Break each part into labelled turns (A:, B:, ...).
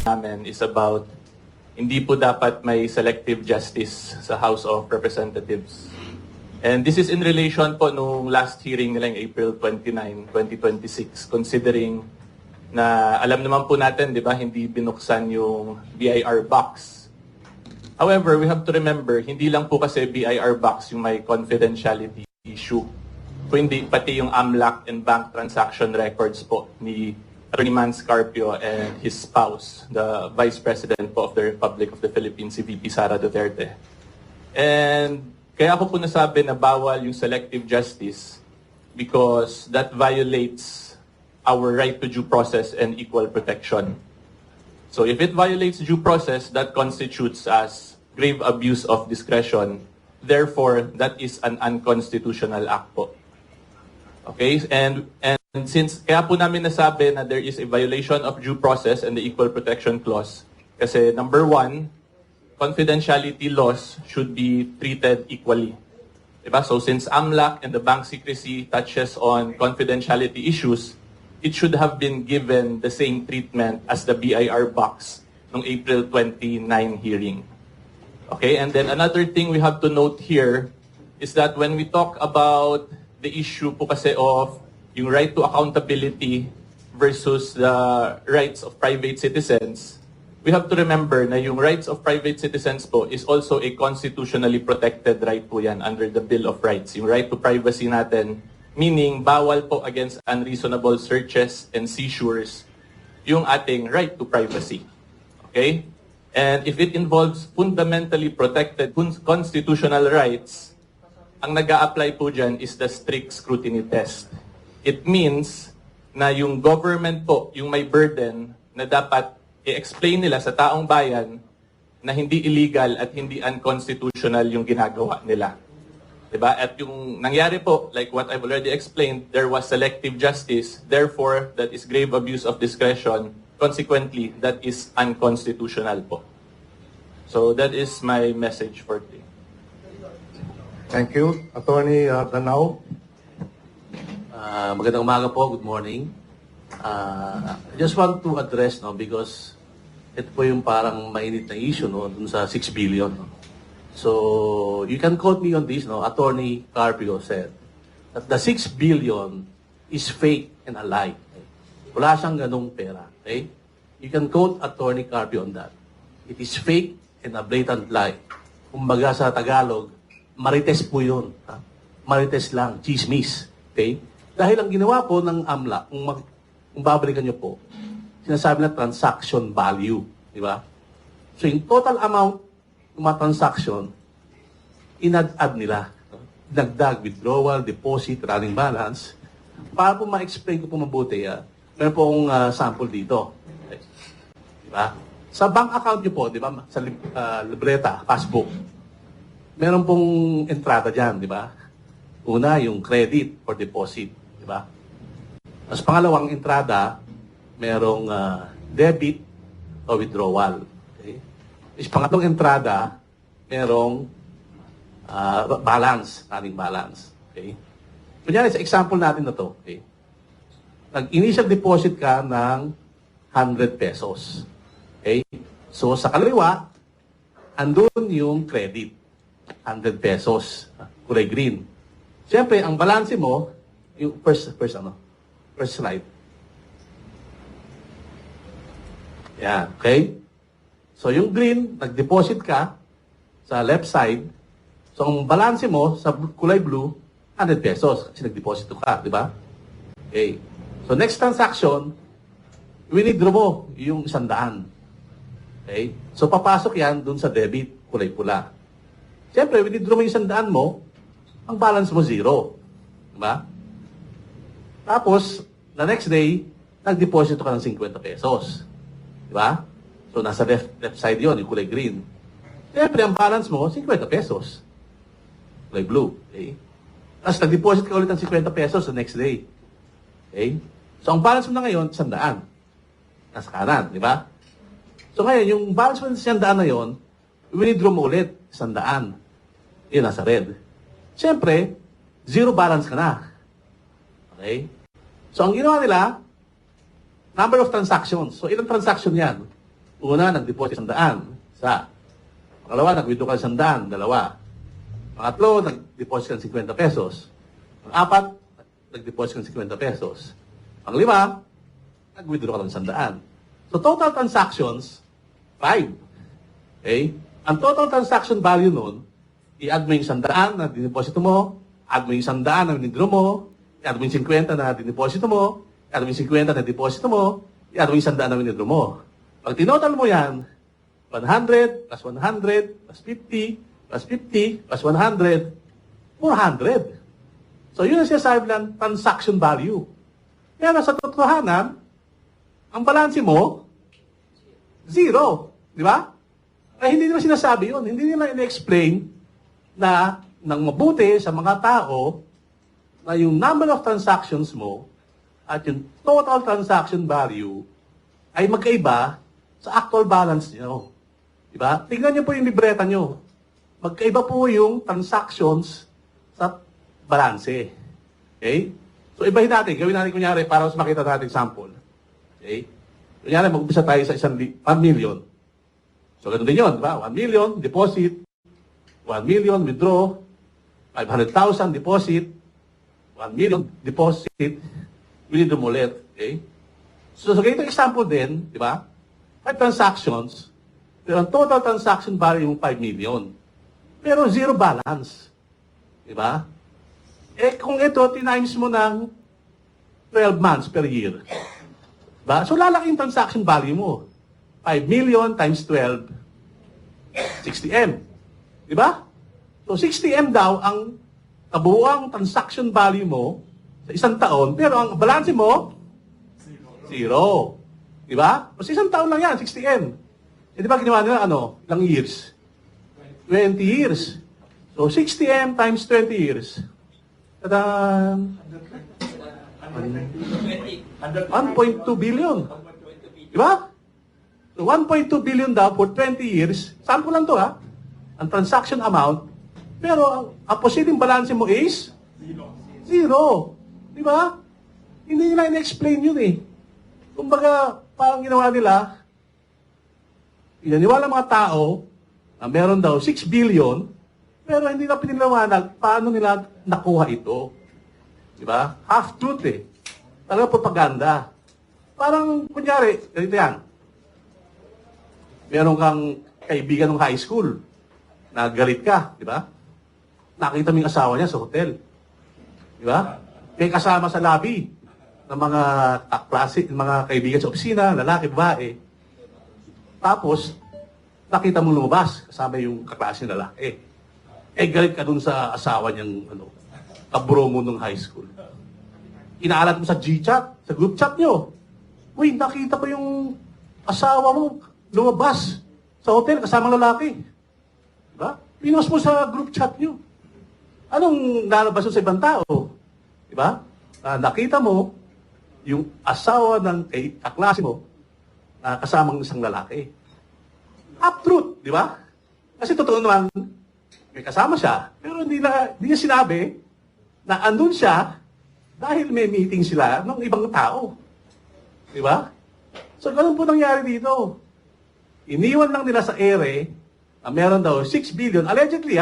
A: namin is about hindi po dapat may selective justice sa House of Representatives. And this is in relation po nung last hearing nila yung April 29, 2026, considering na alam naman po natin, di ba, hindi binuksan yung BIR box. However, we have to remember, hindi lang po kasi BIR box yung may confidentiality issue. Kundi pati yung AMLAC and bank transaction records po ni Attorney Mans Carpio and his spouse, the Vice President po of the Republic of the Philippines, si VP Sara Duterte. And kaya ako po nasabi na bawal yung selective justice because that violates our right to due process and equal protection. So if it violates due process, that constitutes as grave abuse of discretion. Therefore, that is an unconstitutional act po. Okay? And since kaya po namin nasabi na there is a violation of due process and the Equal Protection Clause, kasi number one, confidentiality laws should be treated equally. Diba? So since AMLAC and the bank secrecy touches on confidentiality issues, it should have been given the same treatment as the BIR box ng April 29 hearing. Okay, and then another thing we have to note here is that when we talk about the issue po kasi of yung right to accountability versus the rights of private citizens, we have to remember na yung rights of private citizens po is also a constitutionally protected right po yan under the Bill of Rights. Yung right to privacy natin, meaning bawal po against unreasonable searches and seizures yung ating right to privacy. Okay? And if it involves fundamentally protected constitutional rights, ang nag-a-apply po dyan is the strict scrutiny test. It means na yung government po, yung may burden na dapat i-explain nila sa taong bayan na hindi illegal at hindi unconstitutional yung ginagawa nila. Diba? At yung nangyari po, like what I've already explained, there was selective justice. Therefore, that is grave abuse of discretion. Consequently, that is unconstitutional po. So that is my message for today.
B: Thank you. Attorney Danao.
C: Magandang umaga po. Good morning. I just want to address, because ito po yung parang mainit na issue, dun sa 6 billion. So, you can quote me on this, Attorney Carpio said that the 6 billion is fake and a lie. Wala siyang ganung pera. Okay? You can quote Attorney Carpio on that. It is fake and a blatant lie. Kumbaga sa Tagalog, marites po yun. Marites lang, chismis. Okay? Dahil ang ginawa po ng AMLA, kung babalikan nyo po, sinasabi na transaction value. Di ba? So yung total amount ng mga transaction, inad-add nila. Dagdag, withdrawal, deposit, running balance. Para po ma-explain ko po mabuti, meron po akong sample dito. Okay. Di ba? Sa bank account nyo po, di ba? Sa libreta, passbook, meron pong entrada dyan, di ba? Una, yung credit or deposit, di ba? As pangalawang entrada, merong debit o withdrawal. Okay? Is pangatlong entrada, merong balance, running balance. Okay? Kunyari, sa example natin na to, okay? Nag-initial deposit ka ng 100 pesos. Okay? So, sa kaliwa, andun yung credit. 100 pesos. Kulay green. Siyempre, ang balance mo, yung first slide. Yan, okay? So, yung green, nag-deposit ka sa left side. So, ang balance mo sa kulay blue, 100 pesos. Kasi nag-deposit ka, di ba? Okay. So, next transaction, withdraw mo yung 100. Okay? So, papasok yan dun sa debit, kulay pula. Siyempre, withdraw mo yung 100 mo, ang balance mo 0. Diba? Tapos, the next day, nag-deposit ka ng 50 pesos. Diba? So, nasa left side yon yung kulay green. Siyempre, ang balance mo, 50 pesos. Kulay blue. Okay? Tapos, nag-deposit ka ulit ng 50 pesos the next day. Okay? So, ang balance mo na ngayon, 100. Nasa kanan, di ba? So, ngayon, yung balance mo sa 100 na yon, withdraw mo ulit, 100. Yun, nasa red. Siyempre, zero balance ka na. Okay? So, ang ginawa nila, number of transactions. So, ilang transaction yan? Una, nag-deposit 100. Isa. Pangalawa, nag-withdraw ka 100. Dalawa. Pangatlo, nag-deposit ka 50 pesos. Pang-apat, nag-deposit ka 50 pesos. Pang-lima, nag-withdraw ka ng 100. So, total transactions, 5. Okay? Ang total transaction value nun, i-add mo yung 100 na dineposito mo, add mo yung 100 na withdraw mo, i-add mo yung 50 na dineposito mo, i-add mo yung 50 na deposito mo, i-add mo yung 100 na withdraw mo. Pag tinotal mo yan, 100 plus 100 plus 50 plus 50 plus 100, 400. So, yun ang sinasabi ng transaction value. Pero sa totohanan, ang balanse mo, 0. Di ba? Ay, hindi nila sinasabi yun. Hindi nila in-explain na nang mabuti sa mga tao na yung number of transactions mo at yung total transaction value ay magkaiba sa actual balance nyo. Diba? Tingnan nyo po yung libreta nyo. Magkaiba po yung transactions sa balanse. Okay? So, ibahin natin. Gawin natin kunyari para mas makita natin sample. Okay? Kunyari, mag-umpisa tayo sa 1 million. So, ganun din yun. Diba? 1 million, deposit. 1 million, withdraw. 500,000, deposit. 1 million, deposit. Withdraw mo ulit. Okay? So, sa ganitong example din, di ba? 5 transactions. Pero ang total transaction value yung 5 million. Pero zero balance. Di ba? Eh, kung ito, tinimes mo ng 12 months per year. Diba? So, lalaki yung transaction value mo. 5 million times 12, 60M. Di ba? So, 60M daw ang kabuuang transaction value mo sa isang taon, pero ang balance mo, zero. Di ba? Kasi isang taon lang yan, 60M. Eh, di ba ginawa nila, ilang years? 20 years. So, 60M times 20 years. Tadaan! 1.2 billion. Di ba? So, 1.2 billion daw for 20 years. Sample lang to, ha? Ang transaction amount. Pero, ang posibleng balance mo is? Zero. Di ba? Hindi nila in-explain yun, eh. Kumbaga, parang ginawa nila, inaniwala mga tao na meron daw 6 billion, pero hindi na piniliwanag paano nila nakuha ito. Di ba? Half-truth, eh. Talaga propaganda. Parang, kunyari, ganito yan. Meron kang kaibigan ng high school na galit ka, di ba? Nakita mo yung asawa niya sa hotel. Di ba? May kasama sa lobby ng mga klase, mga kaibigan sa opisina, lalaki, babae. Tapos, nakita mo lumabas kasama yung kaklase ng lalaki. Eh, galit ka dun sa asawa niyang, kabro mo nung high school. Inaalat mo sa G-chat, sa group chat nyo. Uy, nakita ko yung asawa mo lumabas sa hotel kasama ng lalaki. Diba? Pinost mo sa group chat nyo. Anong lalabas sa ibang tao? Diba? Nakita mo yung asawa ng kaklase mo na kasamang isang lalaki. Half-truth, di ba? Kasi totoo naman, may kasama siya, pero hindi niya sinabi na andun siya dahil may meeting sila ng ibang tao. Di ba? So, ganun po nangyari dito. Iniwan lang nila sa ere na meron daw 6 billion, allegedly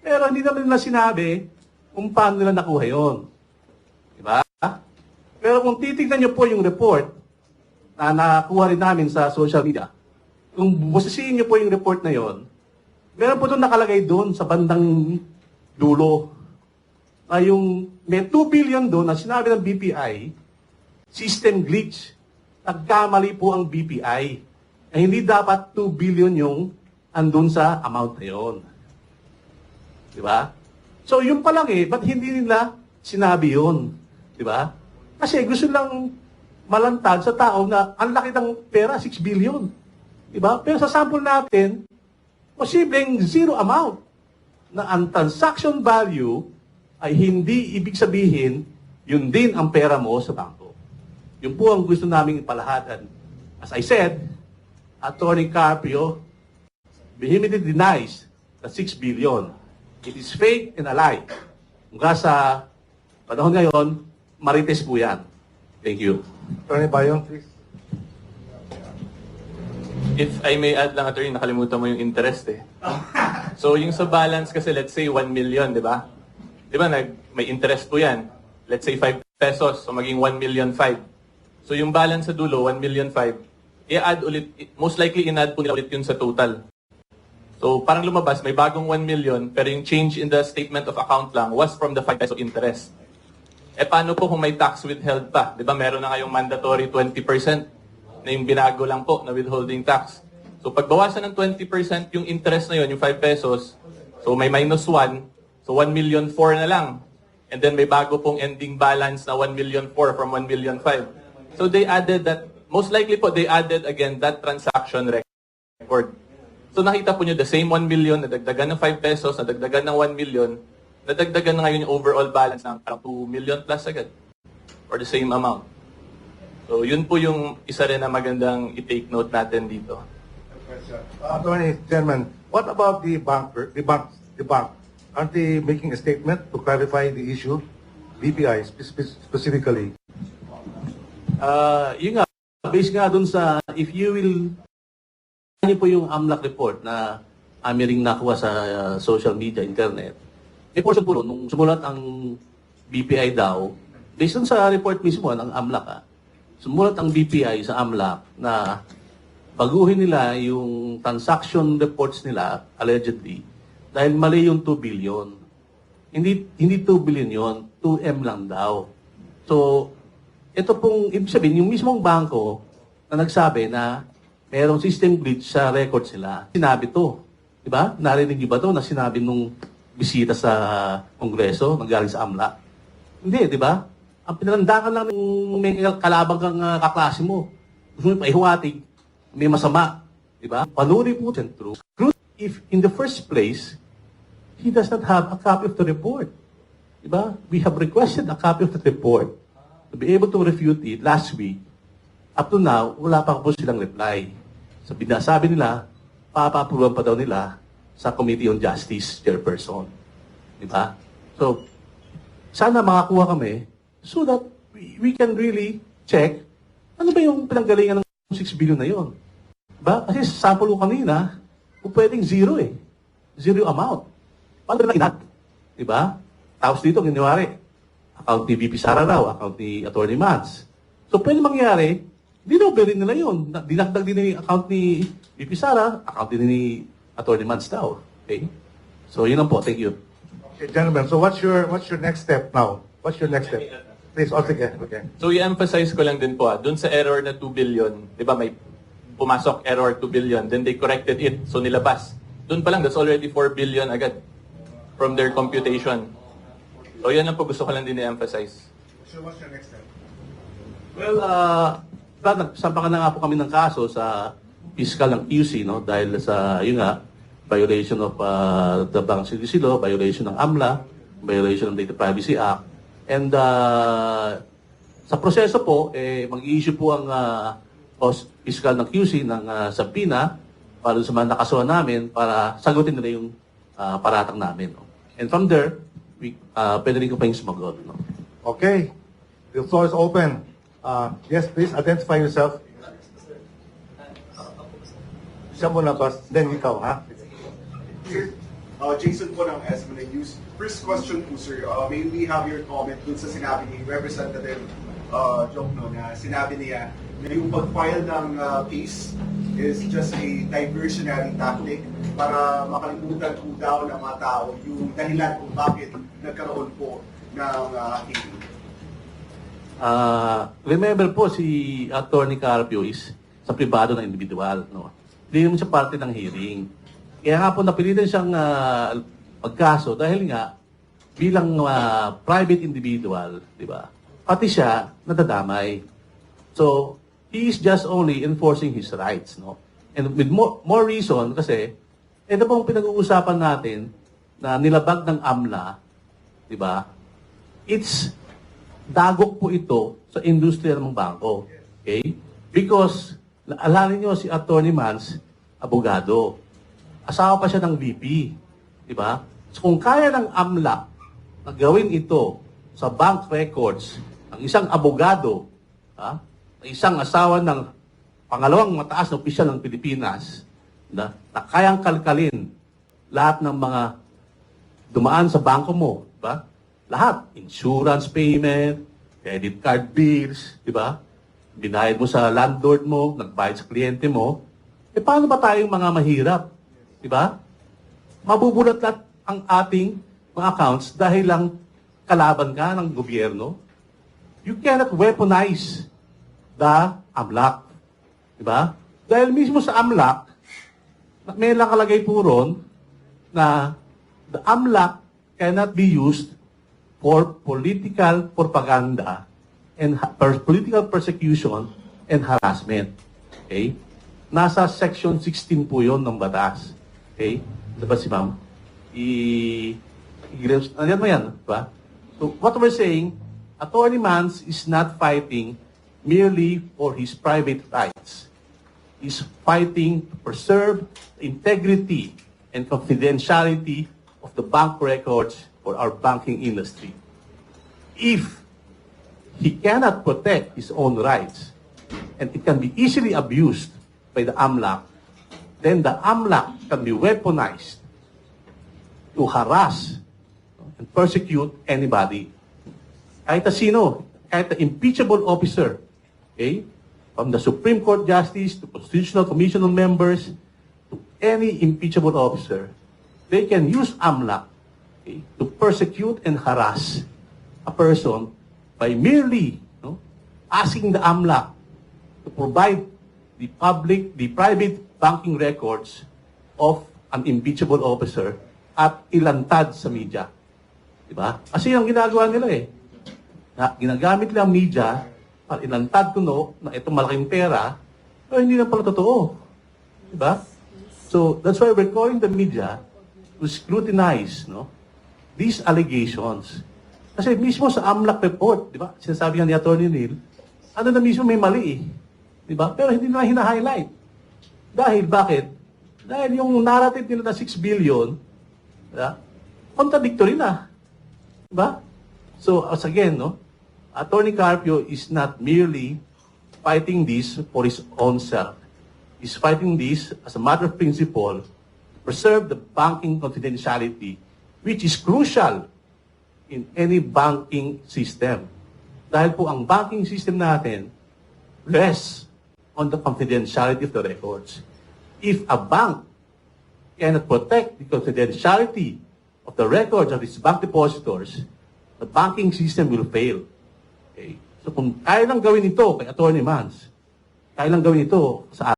C: pero hindi naman nila sinabi kung paano nila nakuha yun. Di ba? Pero kung titignan niyo po yung report na nakuha rin namin sa social media, kung busisiin niyo po yung report na yon, meron po doon nakalagay doon sa bandang dulo na yung may 2 billion doon na sinabi ng BPI, system glitch. Nagkamali po ang BPI. Eh, hindi dapat 2 billion yung andun sa amount na yon. Di ba? So, yun pa lang ba't hindi nila sinabi yun? Di ba? Kasi gusto lang malantad sa tao na ang laki ng pera, 6 billion. Diba? Pero sa sample natin, posibleng zero amount na ang transaction value ay hindi ibig sabihin yun din ang pera mo sa bangko. Yun po ang gusto naming ipalahad. As I said, Attorney Carpio vehemently denies the 6 billion. It is fake and a lie. Mula sa panahon ngayon, marites po yan. Thank you.
B: Attorney Bayon, please.
A: If I may add lang, attorney, nakalimutan mo yung interest eh. So yung sa balance kasi, let's say 1 million, di ba? Di ba, may interest po yan. Let's say 5 pesos, so maging 1 million 5. So yung balance sa dulo, 1 million 5, i-add ulit, most likely in-add po nila ulit yun sa total. So parang lumabas, may bagong 1 million, pero yung change in the statement of account lang was from the 5 peso interest. Eh paano po kung may tax withheld pa? Di ba meron na kayong mandatory 20% na yung binago lang po na withholding tax. So pagbawasan ng 20% yung interest na yun, yung 5 pesos, so may minus 1, so 1 million 4 na lang. And then may bago pong ending balance na 1 million 4 from 1 million 5. So they added that, most likely po, they added again that transaction record. So nakita po nyo, the same 1 million, nadagdagan ng 5 pesos, nadagdagan ng 1 million, nadagdagan na ngayon yung overall balance ng parang 2 million plus agad. Or the same amount. So yun po yung isa rin na magandang i-take note natin dito.
B: Attorney Chairman, what about the bank? Aren't they making a statement to clarify the issue? BPI specifically.
C: Yun nga, based nga dun sa, if you will, niyo po yung AMLAC report na amiring nakuha sa social media, internet. May portion po nung sumulat ang BPI daw, based dun sa report mismo ng AMLAC, sumulat ang BPI sa AMLAC na baguhin nila yung transaction reports nila, allegedly, dahil mali yung 2 billion. Hindi 2 billion yon, 2M lang daw. So, ito pong, ibig sabihin, yung mismong bangko na nagsabi na mayroong system glitch sa records nila, sinabi to. Di ba? Narinig niyo ba to na sinabi nung bisita sa Kongreso, nanggaling sa AMLAC? Hindi, di ba? Ang pinalandakan lang ng may kalabang kang kaklase mo. Gusto mo paihuwatig, may masama. Di ba? Panuri po yan, true. If in the first place, he does not have a copy of the report. Di ba? We have requested a copy of the report to be able to refute it last week. Up to now, wala pa po silang reply. Sabi nila, papaapruban pa daw nila sa Committee on Justice Chairperson. Di ba? So, sana makakuha kami so that we can really check ano ba yung pinanggalingan ng 6 billion na yun. Diba? Kasi sa sample ko kanina, kung pwedeng zero eh. Zero amount. Paano na inat? Diba? Tapos dito, giniwari, account ni VP Sara raw, account ni Attorney Mans. So, pwede mangyari, dinoberin nila yun. Dinagdag din yung account ni VP Sara, account din ni Attorney Mans daw. Okay? So, yun lang po. Thank you.
B: Okay, gentlemen, so what's your next step now? What's your next step? Please, also again. Okay.
A: So i-emphasize ko lang din po, dun sa error na 2 billion, di ba may pumasok error 2 billion, then they corrected it, so nilabas. Dun pa lang, that's already 4 billion agad from their computation. So yan lang po gusto ko lang din i-emphasize.
B: So what's your next step?
C: Well, nagsampa na nga po kami ng kaso sa fiscal ng QC, no? Dahil sa, yun nga, violation of the Bank Secrecy Law, violation ng AMLA, violation ng Data Privacy Act. And sa proseso po, mag-i-issue po ang fiscal ng QC ng subpoena para sa mga nakasuhan namin para sagutin nila yung paratang namin. No? And from there, pwede rin ko pa yung sumagot. No?
B: Okay. The floor is open. Yes, please identify yourself. Siya muna pa, then ikaw, ha?
D: Jason po ng SMNA News. First question po, sir. May we have your comment dun sa sinabi ni Representative Jokno na sinabi niya na yung pag-file ng case is just a diversionary tactic para makalimutan po daw ng mga tao yung dahilan kung bakit nagkaroon po ng hearing.
C: Remember po, si Attorney Carpio is sa pribado ng individual. No? Hindi naman siya parte ng hearing. Kaya nga po napilitan siyang pagkaso dahil nga bilang private individual, di ba? Pati siya nadadamay. So, he is just only enforcing his rights, no? And with more reason kasi ito pong pinag-uusapan natin na nilabag ng AMLA, di ba? It's dagok po ito sa industriya ng bangko. Okay? Because alanin niyo si Attorney Mans, abogado. Asawa pa siya ng VP. Di ba? So kung kaya ng AMLA na gawin ito sa bank records ng isang abogado, ng isang asawa ng pangalawang mataas na opisyal ng Pilipinas na kayang kalkalin lahat ng mga dumaan sa bangko mo, di ba? Lahat, insurance payment, credit card bills, di ba? Binayad mo sa landlord mo, nagbayad sa kliyente mo. Eh paano ba tayong mga mahirap? Di ba? Mabubulat lahat ang ating mga accounts dahil lang kalaban ka ng gobyerno. You cannot weaponize the AMLAC. Di ba? Dahil mismo sa AMLAC, may lang kalagay po ron na the AMLAC cannot be used for political propaganda and political persecution and harassment. Okay? Nasa section 16 po yon ng batas. Okay? Diba si ma'am? Ano mo yan? Diba? So, what we're saying, Attorney Mans is not fighting merely for his private rights. He's fighting to preserve the integrity and confidentiality of the bank records for our banking industry. If he cannot protect his own rights, and it can be easily abused by the AMLAC, then the AMLAC can be weaponized to harass and persecute anybody. Kahit na sino, kahit na impeachable officer, okay? From the Supreme Court Justice to Constitutional Commission members to any impeachable officer, they can use AMLAC, okay, to persecute and harass a person by merely asking the AMLAC to provide the private banking records of an impeachable officer at ilantad sa media. Diba? Kasi yung ginagawa nila ginagamit nila ang media para ilantad kuno na itong malaking pera, pero hindi na pala totoo. Diba? So, that's why we're calling the media to scrutinize these allegations. Kasi mismo sa AMLAC report, di ba? Sinasabi nga ni Atty. Neil, ano na mismo may mali Di ba? Pero hindi na hina-highlight. Dahil, bakit? Dahil yung narrative nila na 6 billion, contradictory na. Di ba? So, as again, Attorney Carpio is not merely fighting this for his own self. He's fighting this as a matter of principle to preserve the banking confidentiality, which is crucial in any banking system. Dahil po ang banking system natin rests on the confidentiality of the records. If a bank cannot protect the confidentiality of the records of its bank depositors, the banking system will fail. Okay? So kung kaya lang gawin ito kay Atty. Mans, kaya lang gawin ito sa